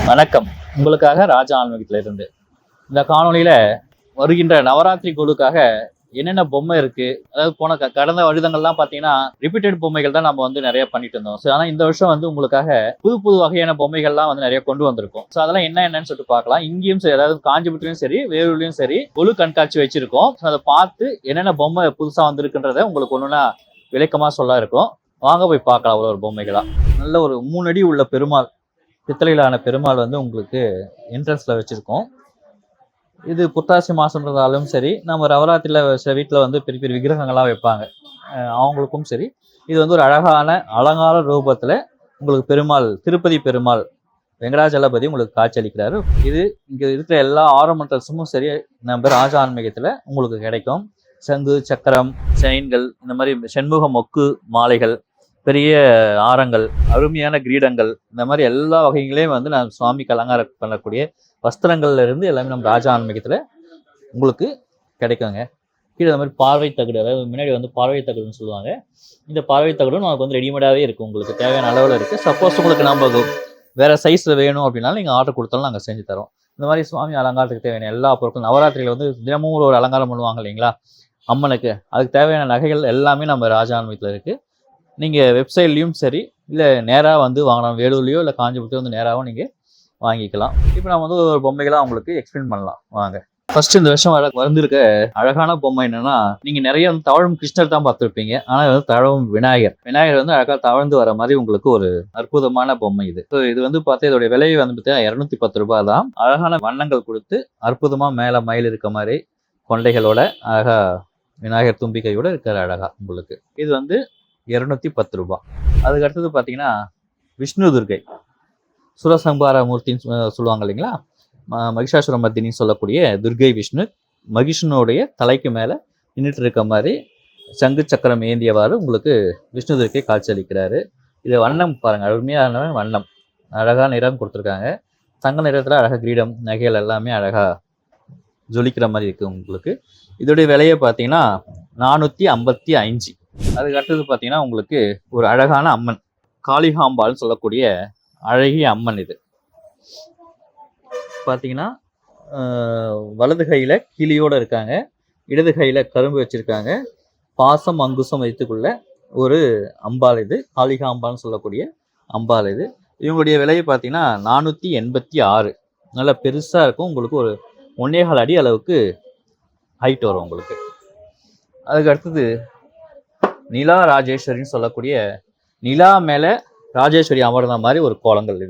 வணக்கம். உங்களுக்காக ராஜா ஆன்மீகத்திலிருந்து இந்த காணொலியில வருகின்ற நவராத்திரி குழுக்காக என்னென்ன பொம்மை இருக்கு. அதாவது போன கடந்த வருடங்கள்லாம் பார்த்தீங்கன்னா ரிப்பீட்டட் பொம்மைகள் தான் நம்ம வந்து நிறைய பண்ணிட்டு இருந்தோம். ஸோ ஆனால் இந்த வருஷம் வந்து உங்களுக்காக புது புது வகையான பொம்மைகள்லாம் வந்து நிறைய கொண்டு வந்திருக்கோம். ஸோ அதெல்லாம் என்னன்னு சொல்லிட்டு பார்க்கலாம். இங்கேயும் சரி, அதாவது காஞ்சிபுரத்துலையும் சரி, வேலூர்லையும் சரி குழு கண்காட்சி வச்சிருக்கோம். ஸோ அதை பார்த்து என்னென்ன பொம்மை புதுசாக வந்திருக்குன்றதை உங்களுக்கு ஒன்றுனா விளக்கமாக சொல்ல இருக்கும். வாங்க போய் பார்க்கலாம். ஒரு பொம்மைகளா நல்ல ஒரு 3 அடி உள்ள பெருமாள், பித்தளையிலான பெருமாள் வந்து உங்களுக்கு என்ட்ரன்ஸ்ல வச்சிருக்கோம். இது புத்தாசி மாசம்ன்றதாலும் சரி, நம்ம நவராத்திரியில சில வீட்டில் வந்து பெரிய பெரிய விக்கிரகங்கள்லாம் வைப்பாங்க, அவங்களுக்கும் சரி. இது வந்து ஒரு அழகான அலங்கார ரூபத்துல உங்களுக்கு பெருமாள், திருப்பதி பெருமாள் வெங்கடாஜலபதி உங்களுக்கு காட்சி அளிக்கிறாரு. இது இங்க இருக்கிற எல்லா ஆரம்பமும் சரி நம்ம ராஜா ஆன்மீகத்துல உங்களுக்கு கிடைக்கும். சங்கு, சக்கரம், செயின்கள், இந்த மாதிரி செண்முக மொக்கு மாலைகள், பெரிய ஆரங்கள், அருமையான கிரீடங்கள், இந்த மாதிரி எல்லா வகைகளையும் வந்து நான் சுவாமிக்கு அலங்காரம் பண்ணக்கூடிய வஸ்திரங்கள்ல இருந்து எல்லாமே நம்ம ராஜா ஆன்மீகத்துல உங்களுக்கு கிடைக்குங்க. கீழே இந்த மாதிரி பார்வை தகடு, அதாவது முன்னாடி வந்து பார்வை தகடுன்னு சொல்லுவாங்க. இந்த பார்வை தகடும் நமக்கு வந்து ரெடிமேடாகவே இருக்கு, உங்களுக்கு தேவையான அளவில் இருக்கு. சப்போஸ் உங்களுக்கு நம்ம வேற சைஸ்ல வேணும் அப்படின்னாலும் நீங்க ஆர்டர் கொடுத்தாலும் நாங்கள் செஞ்சு தரோம். இந்த மாதிரி சுவாமி அலங்காரத்துக்கு தேவையான எல்லா பொருட்களும், நவராத்திரியில வந்து தினமும் ஒரு அலங்காரம் பண்ணுவாங்க இல்லைங்களா அம்மனுக்கு, அதுக்கு தேவையான நகைகள் எல்லாமே நம்ம ராஜா ஆன்மீகத்தில் இருக்கு. நீங்கள் வெப்சைட்லேயும் சரி, இல்லை நேராக வந்து வாங்கலாம், வேலூர்லையோ இல்லை காஞ்சிபுரத்தையோ வந்து நேராகவும் நீங்கள் வாங்கிக்கலாம். இப்போ நம்ம வந்து ஒரு பொம்மைகளாக உங்களுக்கு எக்ஸ்பிளைன் பண்ணலாம் வாங்க. ஃபர்ஸ்ட் இந்த வருஷம் வந்திருக்க அழகான பொம்மை என்னன்னா, நீங்க நிறைய வந்து தவழும் கிருஷ்ணர் தான் பார்த்துருப்பீங்க. ஆனா வந்து தவழும் விநாயகர் வந்து அழகா தவழ்ந்து வர மாதிரி உங்களுக்கு ஒரு அற்புதமான பொம்மை இது. இது வந்து பார்த்தா இதோடைய விலை வந்து பார்த்தீங்கன்னா 210 ரூபாய் தான். அழகான வண்ணங்கள் கொடுத்து அற்புதமா மேல மயில் இருக்க மாதிரி கொண்டைகளோட அழகா விநாயகர் தும்பிக்கையோட இருக்கிற அழகா உங்களுக்கு இது வந்து 210 ரூபாய். அதுக்கு அடுத்தது பார்த்தீங்கன்னா விஷ்ணு துர்கை சுரசம்பார மூர்த்தின்னு சொல்லுவாங்க இல்லைங்களா, மகிஷாசுர மர்தினின்னு சொல்லக்கூடிய துர்கை விஷ்ணு மகிஷனுடைய தலைக்கு மேலே நின்றுட்டு இருக்க மாதிரி சங்கு சக்கரம் ஏந்தியவாறு உங்களுக்கு விஷ்ணு துர்கை காட்சி அளிக்கிறாரு. இது வண்ணம் பாருங்க, அருமையான வண்ணம், அழகா நிறம் கொடுத்துருக்காங்க. தங்க நிறத்தில் அழகா கிரீடம், நகைகள் எல்லாமே அழகா ஜொலிக்கிற மாதிரி இருக்கு உங்களுக்கு. இதோடைய விலையை பார்த்தீங்கன்னா 455. அதுக்கு அடுத்தது பார்த்தீங்கன்னா உங்களுக்கு ஒரு அழகான அம்மன், காளிகாம்பாள்னு சொல்லக்கூடிய அழகிய அம்மன். இது பார்த்தீங்கன்னா வலது கையில் கிளியோடு இருக்காங்க, இடது கையில் கரும்பு வச்சுருக்காங்க, பாசம் அங்குசம் வைத்துக்குள்ள ஒரு அம்பாள். இது காளிகாம்பாள்னு சொல்லக்கூடிய அம்பாள். இது இவங்களுடைய விலையை பார்த்தீங்கன்னா 486. நல்லா பெருசாக இருக்கும், உங்களுக்கு ஒரு 1.25 அடி அளவுக்கு ஹைட் வரும் உங்களுக்கு. அதுக்கு அடுத்தது நிலா ராஜேஸ்வரின்னு சொல்லக்கூடிய நிலா மேலே ராஜேஸ்வரி அமர்ந்த மாதிரி ஒரு கோலங்கள்.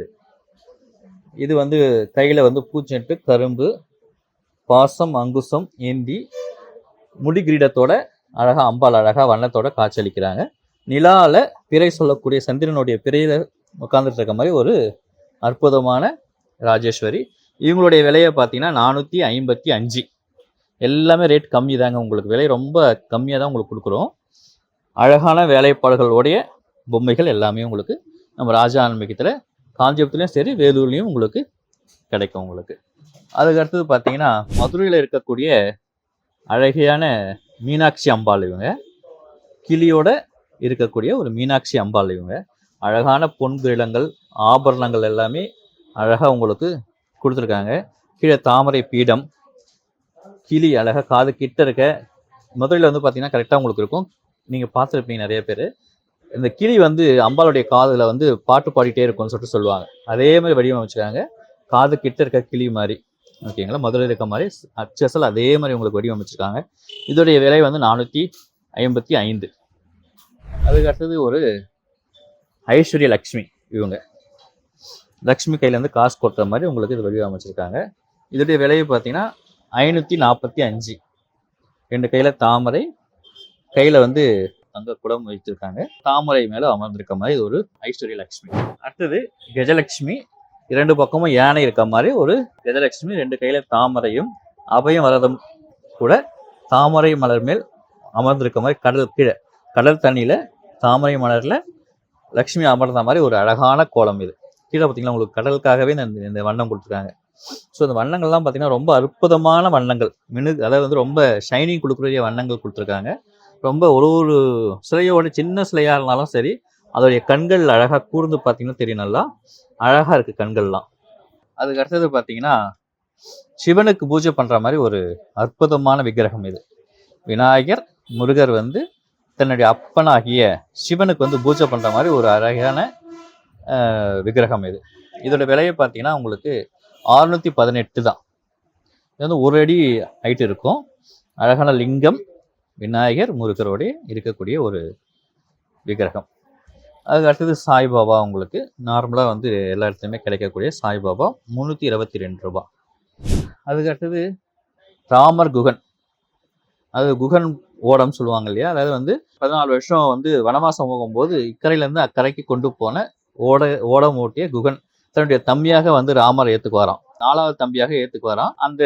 இது வந்து கையில் வந்து பூச்செட்டு, கரும்பு, பாசம் அங்குசம் ஏந்தி முடி கிரீடத்தோட அழகா அம்பாள் அழகா வண்ணத்தோட காட்சியளிக்கிறாங்க. நிலாவில் பிறை சொல்லக்கூடிய சந்திரனுடைய பிறையில உட்காந்துட்டு இருக்க மாதிரி ஒரு அற்புதமான ராஜேஸ்வரி. இவங்களுடைய விலையை பார்த்தீங்கன்னா 455. எல்லாமே ரேட் கம்மி தாங்க, உங்களுக்கு விலை ரொம்ப கம்மியாக தான் உங்களுக்கு கொடுக்குறோம். அழகான வேலைப்பாடுகளுடைய பொம்மைகள் எல்லாமே உங்களுக்கு நம்ம ராஜா ஆன்மீகத்தில் காஞ்சிபுரத்துலையும் சரி, வேலூர்லையும் உங்களுக்கு கிடைக்கும் உங்களுக்கு. அதுக்கு அடுத்தது பார்த்தீங்கன்னா மதுரையில் இருக்கக்கூடிய அழகையான மீனாட்சி அம்பாள். இவங்க கிளியோட இருக்கக்கூடிய ஒரு மீனாட்சி அம்பாள். இவங்க அழகான பொன் கிரீடங்கள், ஆபரணங்கள் எல்லாமே அழகாக உங்களுக்கு கொடுத்துருக்காங்க. கீழே தாமரை பீடம், கிளி அழகாக காது கிட்ட இருக்க. மதுரையில் வந்து பார்த்தீங்கன்னா கரெக்டாக உங்களுக்கு இருக்கும், நீங்கள் பார்த்துருப்பீங்க நிறைய பேர். இந்த கிளி வந்து அம்பாளுடைய காதில் வந்து பாட்டு பாடிட்டே இருக்கும்னு சொல்லிட்டு சொல்லுவாங்க. அதே மாதிரி வடிவமைச்சிருக்காங்க, காது கிட்ட இருக்க கிளி மாதிரி. ஓகேங்களா, மதுரையில் இருக்க மாதிரி அச்சசல் அதே மாதிரி உங்களுக்கு வடிவமைச்சிருக்காங்க. இதோடைய விலை வந்து 455. அதுக்கு அடுத்தது ஒரு ஐஸ்வர்ய லக்ஷ்மி. இவங்க லக்ஷ்மி கையிலேருந்து காசு கொட்டுற மாதிரி உங்களுக்கு இது வடிவமைச்சிருக்காங்க. இதோடைய விலையை பார்த்தீங்கன்னா 545. 2 கையில் தாமரை, கையில் வந்து தங்க குடம் வைத்திருக்காங்க, தாமரை மேல அமர்ந்திருக்க மாதிரி ஒரு ஐஸ்வர்ய லட்சுமி. அடுத்தது கஜலட்சுமி, 2 பக்கமும் யானை இருக்க மாதிரி ஒரு கஜலட்சுமி, 2 கையில தாமரையும் அபயம் வரதும் கூட தாமரை மலர் மேல் அமர்ந்திருக்க மாதிரி, கீழே கடல் தண்ணியில தாமரை மலர்ல லக்ஷ்மி அமர்ந்த மாதிரி ஒரு அழகான கோலம். இது கீழே பார்த்தீங்கன்னா உங்களுக்கு கடலுக்காகவே இந்த வண்ணம் கொடுத்துருக்காங்க. ஸோ இந்த வண்ணங்கள்லாம் பார்த்தீங்கன்னா ரொம்ப அற்புதமான வண்ணங்கள், அதாவது வந்து ரொம்ப ஷைனிங் கொடுக்கக்கூடிய வண்ணங்கள் கொடுத்துருக்காங்க. ரொம்ப ஒரு சிலையோட சின்ன சிலையாக இருந்தாலும் சரி, அதோடைய கண்கள் அழகாக கூர்ந்து பார்த்தீங்கன்னா தெரியும், நல்லா அழகாக இருக்குது கண்கள்லாம். அதுக்கு அடுத்தது பார்த்தீங்கன்னா சிவனுக்கு பூஜை பண்ணுற மாதிரி ஒரு அற்புதமான விக்கிரகம் இது. விநாயகர் முருகர் வந்து தன்னுடைய அப்பனாகிய சிவனுக்கு வந்து பூஜை பண்ணுற மாதிரி ஒரு அழகான விக்கிரகம் இது. இதோட விலையை பார்த்தீங்கன்னா உங்களுக்கு 618 தான். இது வந்து 1 அடி ஹைட் இருக்கும். அழகான லிங்கம் விநாயகர் முருகரோட இருக்கக்கூடிய ஒரு விக்கிரகம். அதுக்கு அடுத்தது சாய்பாபா உங்களுக்கு நார்மலாக வந்து எல்லா இடத்துலையுமே கிடைக்கக்கூடிய சாய்பாபா 322 ரூபா. அதுக்கு அடுத்தது ராமர் குகன், அது குகன் ஓடம் சொல்லுவாங்க இல்லையா, அதாவது வந்து 14 வருஷம் வந்து வனவாசம் போகும்போது இக்கரையிலேருந்து அக்கறைக்கு கொண்டு போன ஓடம் ஓட்டிய குகன் தன்னுடைய தம்பியாக வந்து ராமர் ஏற்றுக்குவாராம். 4வது தம்பியாக ஏற்றுக்குவாராம். அந்த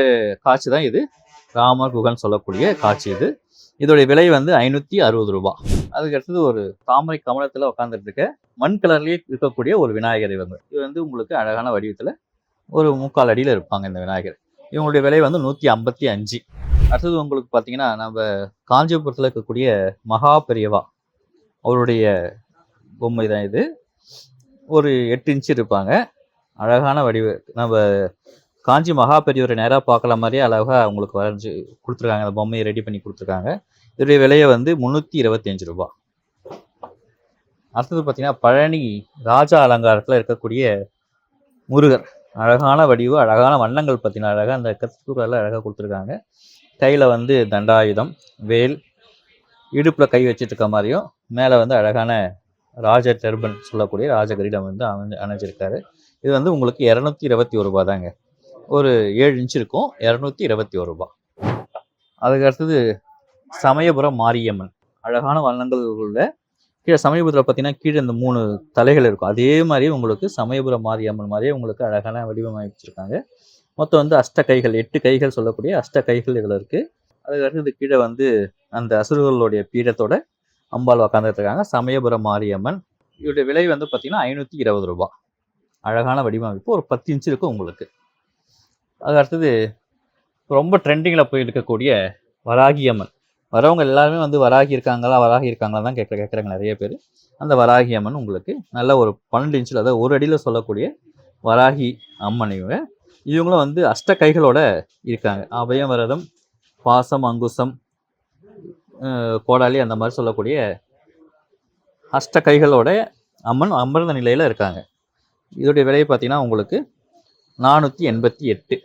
காட்சி தான் இது, ராமர் குகன் சொல்லக்கூடிய காட்சி இது. இதோடைய விலை வந்து 560 ரூபா. அதுக்கு அடுத்தது ஒரு தாமரை கமலத்தில் உட்காந்துட்டு இருக்க மண் கலர்லேயே இருக்கக்கூடிய ஒரு விநாயகர். இது வந்து உங்களுக்கு அழகான வடிவத்தில் ஒரு 3/4 அடியில் இருப்பாங்க இந்த விநாயகர். இவங்களுடைய விலை வந்து 155. அடுத்தது உங்களுக்கு பார்த்தீங்கன்னா நம்ம காஞ்சிபுரத்தில் இருக்கக்கூடிய மகா பெரியவா அவருடைய பொம்மை தான் இது. ஒரு 8 இன்ச்சு இருப்பாங்க. அழகான வடிவ, நம்ம காஞ்சி மகா பெரியவரை நேராக பார்க்கல மாதிரியே அழகாக அவங்களுக்கு வரைஞ்சி கொடுத்துருக்காங்க. அந்த பொம்மையை ரெடி பண்ணி கொடுத்துருக்காங்க. இதோடைய விலையை வந்து 325 ரூபா. அடுத்தது பார்த்தீங்கன்னா பழனி ராஜா அலங்காரத்தில் இருக்கக்கூடிய முருகர். அழகான வடிவு, அழகான வண்ணங்கள் பார்த்தீங்கன்னா அழகாக அந்த கத்தூரெல்லாம் அழகாக கொடுத்துருக்காங்க. கையில் வந்து தண்டாயுதம், வேல், இடுப்பில் கை வச்சுட்டு இருக்க மாதிரியும் மேலே வந்து அழகான ராஜ டர்பன் சொல்லக்கூடிய ராஜகிரீடம் வந்து அணைஞ்சிருக்காரு. இது வந்து உங்களுக்கு 221 ரூபா தாங்க. ஒரு 7 இன்ச்சு இருக்கும், 221 ரூபா. அதுக்கு அடுத்தது சமயபுரம் மாரியம்மன். அழகான வண்ணங்கள் உள்ள கீழே சமயபுரத்தில் பார்த்தீங்கன்னா கீழே இந்த 3 தலைகள் இருக்கும். அதே மாதிரி உங்களுக்கு சமயபுரம் மாரியம்மன் மாதிரியே உங்களுக்கு அழகான வடிவமைச்சிருக்காங்க. மொத்தம் வந்து 8 கைகள், 8 கைகள் சொல்லக்கூடிய 8 கைகள் இதில் இருக்குது. அதுக்கு அடுத்தது கீழே வந்து அந்த அசுரர்களுடைய பீடத்தோட அம்பாள் உக்காந்துட்டு இருக்காங்க, சமயபுரம் மாரியம்மன். இதோடைய விலை வந்து பார்த்தீங்கன்னா 520 ரூபா. அழகான வடிவமைப்பு, ஒரு 10 இன்ச்சு இருக்கும் உங்களுக்கு. அது அடுத்தது ரொம்ப ட்ரெண்டிங்கில் போய் இருக்கக்கூடிய வராகி அம்மன். வரவங்க எல்லாருமே வந்து வராகி இருக்காங்களா தான் கேட்குறாங்க நிறைய பேர். அந்த வராகி அம்மன் உங்களுக்கு நல்ல ஒரு 12 இன்ச்சில், அதாவது 1 அடியில் சொல்லக்கூடிய வராகி அம்மன். இவங்களும் வந்து 8 கைகளோட இருக்காங்க. அபயம், வரதம், பாசம், அங்குசம், கோடாலி அந்த மாதிரி சொல்லக்கூடிய 8 கைகளோட அம்மன் அமர்ந்த நிலையில் இருக்காங்க. இதோடைய விலையை பார்த்தீங்கன்னா உங்களுக்கு 488.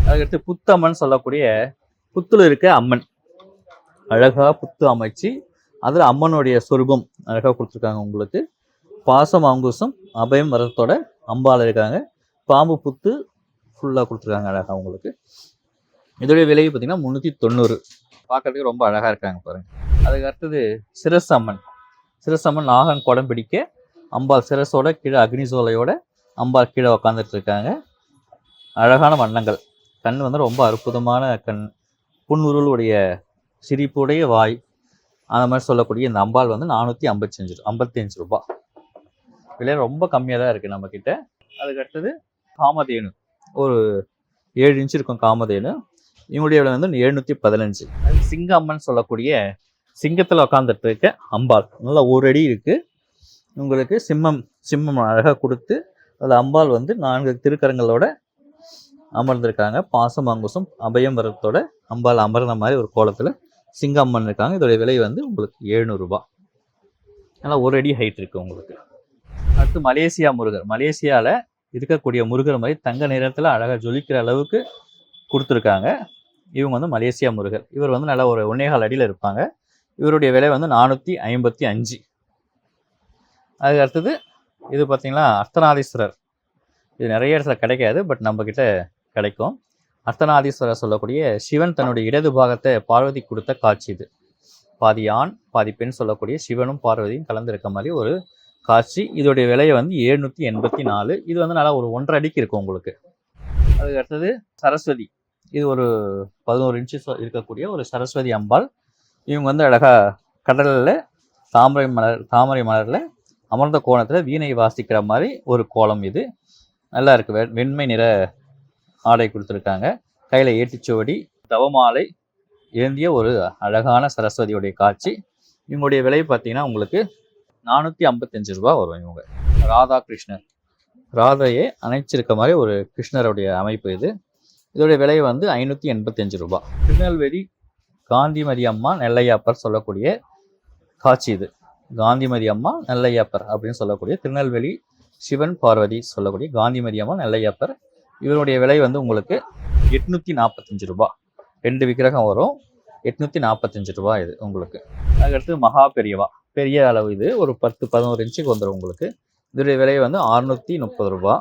அதுக்கடுத்து புத்தம்மன் சொல்லக்கூடிய புத்துல இருக்க அம்மன். அழகாக புத்து அமைச்சு அதில் அம்மனுடைய சொரூபம் அழகாக கொடுத்துருக்காங்க உங்களுக்கு. பாசம், அங்குசம், அபயம், வரத்தோட அம்பாள் இருக்காங்க. பாம்பு புத்து ஃபுல்லாக கொடுத்துருக்காங்க அழகாக உங்களுக்கு. இதோடைய விலையை பார்த்தீங்கன்னா 390. பார்க்கறதுக்கு ரொம்ப அழகாக இருக்காங்க பாருங்கள். அதுக்கு அடுத்தது சிரசம்மன். சிரசம்மன் நாகன் குடம் பிடிக்க அம்பாள் சிரசோட கீழே அக்னி சோலையோட அம்பாள் கீழே உக்காந்துட்டு இருக்காங்க. அழகான வண்ணங்கள், கண் வந்து ரொம்ப அற்புதமான கண், புன்னுருளுடைய சிரிப்புடைய வாய், அந்த மாதிரி சொல்லக்கூடிய இந்த அம்பாள் வந்து 455 ரூபா. விலை ரொம்ப கம்மியாக தான் இருக்குது நம்மக்கிட்ட. அதுக்கு அடுத்தது காமதேனு, ஒரு 7 இன்ச்சு இருக்கும் காமதேனு. இவங்களுடைய விலை வந்து 715. அது சிங்க அம்மன் சொல்லக்கூடிய சிங்கத்தில் உக்காந்துட்டு இருக்க அம்பாள். நல்லா 1 அடி இருக்குது உங்களுக்கு. சிம்மம் அழகாக கொடுத்து அதில் அம்பாள் வந்து 4 திருக்கரங்களோட அமர்ந்திருக்காங்க. பாசம், அங்குசம், அபயம், வரத்தோட அம்பாள் அமர்ந்த மாதிரி ஒரு கோலத்தில் சிங்க அம்மன் இருக்காங்க. இதோடைய விலை வந்து உங்களுக்கு 700 ரூபா. நல்லா 1 அடி ஹைட் இருக்குது உங்களுக்கு. அடுத்து மலேசியா முருகர். மலேசியாவில் இருக்கக்கூடிய முருகர் மாதிரி தங்க நிறத்தில் அழகாக ஜொலிக்கிற அளவுக்கு கொடுத்துருக்காங்க. இவங்க வந்து மலேசியா முருகர். இவர் வந்து நல்லா ஒரு 1.25 அடியில் இருப்பாங்க. இவருடைய விலை வந்து 455. அதுக்கு அடுத்தது இது பார்த்தீங்கன்னா அர்த்தநாதீஸ்வரர். இது நிறைய இடத்துல கிடைக்காது, பட் நம்மக்கிட்ட கிடைக்கும். அர்த்தநாதீஸ்வரர் சொல்லக்கூடிய சிவன் தன்னுடைய இடது பாகத்தை பார்வதி கொடுத்த காட்சி இது. பாதி ஆண் பாதி பெண் சொல்லக்கூடிய சிவனும் பார்வதியும் கலந்துருக்க மாதிரி ஒரு காட்சி. இதோடைய விலையை வந்து 784. இது வந்து நல்லா ஒரு 1.5 அடிக்கு இருக்கும் உங்களுக்கு. அதுக்கு அடுத்தது சரஸ்வதி. இது ஒரு 11 இன்ச்சு இருக்கக்கூடிய ஒரு சரஸ்வதி அம்பாள். இவங்க வந்து அழகாக கடலில் தாமரை மலரில் அமர்ந்த கோணத்தில் வீணை வாசிக்கிற மாதிரி ஒரு கோலம். இது நல்லா இருக்குது. வெண்மை நிற ஆடை கொடுத்துருக்காங்க. கையில் ஏட்டுச்சுவடி, தவமாலை ஏந்திய ஒரு அழகான சரஸ்வதியுடைய காட்சி. இவங்களுடைய விலை பார்த்தீங்கன்னா உங்களுக்கு 455 ரூபா வரும். இவங்க ராதாகிருஷ்ணர். ராதையை அணைச்சிருக்க மாதிரி ஒரு கிருஷ்ணருடைய அமைப்பு இது. இதோடைய விலை வந்து 585 ரூபாய். திருநெல்வேலி காந்திமதி அம்மா நெல்லையாப்பர் சொல்லக்கூடிய காட்சி இது. காந்திமதி அம்மா நெல்லையாப்பர் அப்படின்னு சொல்லக்கூடிய திருநெல்வேலி சிவன் பார்வதி சொல்லக்கூடிய காந்திமதி அம்மா நெல்லையாப்பர். இவருடைய விலை வந்து உங்களுக்கு 845 ரூபாய். 2 விக்கிரகம் வரும், 845 ரூபாய் இது உங்களுக்கு. அதுக்கடுத்து மகா பெரியவா, பெரிய அளவு இது, ஒரு 10-11 இன்ச்சுக்கு வந்துடும் உங்களுக்கு. இதோடைய விலை வந்து 630 ரூபாய்.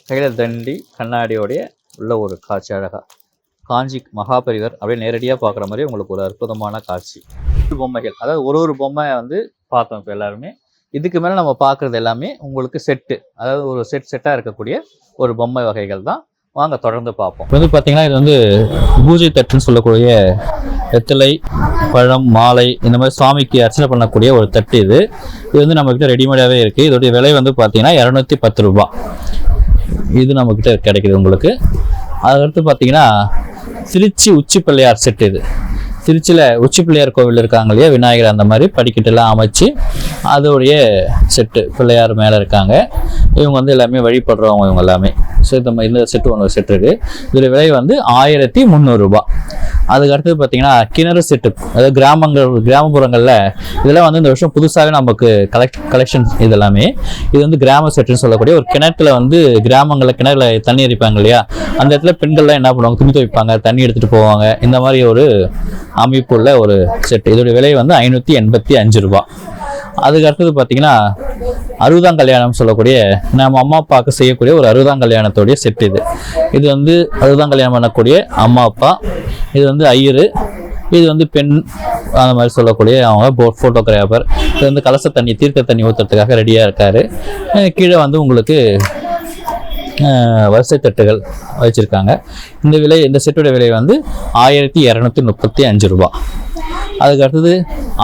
கையில் தண்டி கண்ணாடியோடைய உள்ள ஒரு காட்சி, அழகா காஞ்சி மகாபெரிவர் அப்படியே நேரடியாக பார்க்குற மாதிரி உங்களுக்கு ஒரு அற்புதமான காட்சி. பொம்மைகள், அதாவது ஒரு பொம்மை வந்து பார்த்தோம் இப்போ எல்லாருமே. இதுக்கு மேலே நம்ம பார்க்குறது எல்லாமே உங்களுக்கு செட்டு, அதாவது ஒரு செட்டாக இருக்கக்கூடிய ஒரு பொம்மை வகைகள் தான். வாங்க தொடர்ந்து பார்ப்போம். இப்போ வந்து பார்த்தீங்கன்னா இது வந்து பூஜை தட்டுன்னு சொல்லக்கூடிய வெத்தலை, பழம், மாலை இந்த மாதிரி சுவாமிக்கு அர்ச்சனை பண்ணக்கூடிய ஒரு தட்டு இது. இது வந்து நம்மக்கிட்ட ரெடிமேடாகவே இருக்குது. இதோடைய விலை வந்து பார்த்தீங்கன்னா 210 ரூபாய். இது நம்மக்கிட்ட கிடைக்குது உங்களுக்கு. அதுக்கடுத்து பார்த்தீங்கன்னா திருச்சி உச்சி பிள்ளையார் செட்டு இது. திருச்சியில் உச்சி பிள்ளையார் கோவில் இருக்காங்க இல்லையா, விநாயகர் அந்த மாதிரி படிக்கட்டெல்லாம் அமைச்சு அதோடைய செட்டு பிள்ளையார் மேலே இருக்காங்க. இவங்க வந்து எல்லாமே வழிபடுறவங்க இவங்க எல்லாமே. ஸோ இந்த செட்டு ஒன்று செட் இருக்குது. இதோடைய விலை வந்து 1300 ரூபாய். அதுக்கு அடுத்தது பார்த்தீங்கன்னா கிணறு செட்டு, அதாவது கிராமப்புறங்களில் இதெல்லாம் வந்து இந்த வருஷம் புதுசாகவே நமக்கு கலெக்ஷன் இதெல்லாமே. இது வந்து கிராம செட்டுன்னு சொல்லக்கூடிய ஒரு கிணத்துல வந்து கிராமங்களில் கிணறுல தண்ணி எரிப்பாங்க இல்லையா, அந்த இடத்துல பெண்கள்லாம் என்ன பண்ணுவாங்க, துணி துவைப்பாங்க, தண்ணி எடுத்துகிட்டு போவாங்க. இந்த மாதிரி ஒரு அமைப்பு உள்ள ஒரு செட்டு. இதோடைய விலை வந்து 585 ரூபாய். அதுக்கு அடுத்தது பார்த்தீங்கன்னா 60ஆம் கல்யாணம் சொல்லக்கூடிய நம்ம அம்மா அப்பாவுக்கு செய்யக்கூடிய ஒரு 60ஆம் கல்யாணத்தோடைய செட் இது. இது வந்து 60ஆம் கல்யாணம் பண்ணக்கூடிய அம்மா அப்பா, இது வந்து ஐயரு, இது வந்து பெண் அந்த மாதிரி சொல்லக்கூடிய அவங்க ஃபோட்டோகிராஃபர். இது வந்து கலச தண்ணி தீர்த்த தண்ணி ஊற்றுறதுக்காக ரெடியாக இருக்காரு. கீழே வந்து உங்களுக்கு வரிசை தட்டுகள் வச்சுருக்காங்க. இந்த செட்டோட விலை வந்து 1235 ரூபாய். அதுக்கு அடுத்தது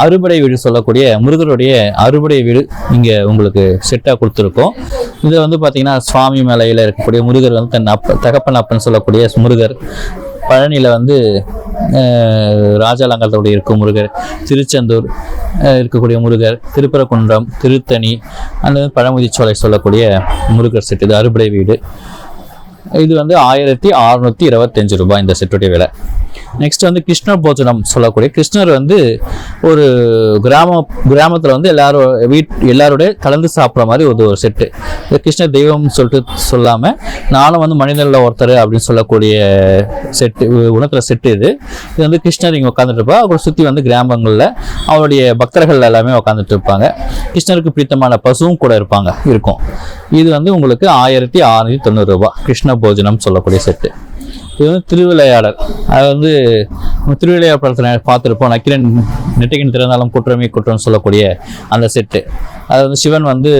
அறுபடை வீடு சொல்லக்கூடிய முருகருடைய அறுபடை வீடு இங்கே உங்களுக்கு செட்டாக கொடுத்துருக்கோம். இதை வந்து பார்த்திங்கன்னா சுவாமி மேலையில் இருக்கக்கூடிய முருகர் வந்து தன் தகப்பன் அப்பன் சொல்லக்கூடிய முருகர், பழனியில் வந்து ராஜாலங்கத்தோடைய இருக்கும் முருகர், திருச்செந்தூர் இருக்கக்கூடிய முருகர், திருப்பரங்குன்றம், திருத்தணி, அந்த பழமுதிர்ச்சோலை சொல்லக்கூடிய முருகர் செட்டு. இது அறுபடை வீடு. இது வந்து 1625 ரூபாய் இந்த செட்டுடைய விலை. நெக்ஸ்ட் வந்து கிருஷ்ணர் போஜனம் சொல்லக்கூடிய கிருஷ்ணர் வந்து ஒரு கிராமத்தில் வந்து எல்லாரோட கலந்து சாப்பிட்ற மாதிரி ஒரு செட்டு. இது கிருஷ்ணர் தெய்வம் சொல்லிட்டு சொல்லாமல் நானும் வந்து மனிதனில் ஒருத்தர் அப்படின்னு சொல்லக்கூடிய செட்டு, உணத்துல செட்டு இது. இது வந்து கிருஷ்ணர் இங்கே உட்காந்துட்டு இருப்பா. அப்புறம் சுற்றி வந்து கிராமங்களில் அவருடைய பக்தர்கள் எல்லாமே உட்காந்துட்டு இருப்பாங்க. கிருஷ்ணருக்கு பிடித்தமான பசுவும் கூட இருக்கும். இது வந்து உங்களுக்கு 1690 ரூபாய் கிருஷ்ண போஜனம் சொல்லக்கூடிய செட்டு. இது வந்து திருவிளையாடல், அது வந்து திருவிளையாடல் படத்தில் பார்த்துருப்போம், நக்கிரன் நெற்றிக்கண் திறந்தாலும் குற்றமே குற்றம்னு சொல்லக்கூடிய அந்த செட்டு. அது வந்து சிவன் வந்து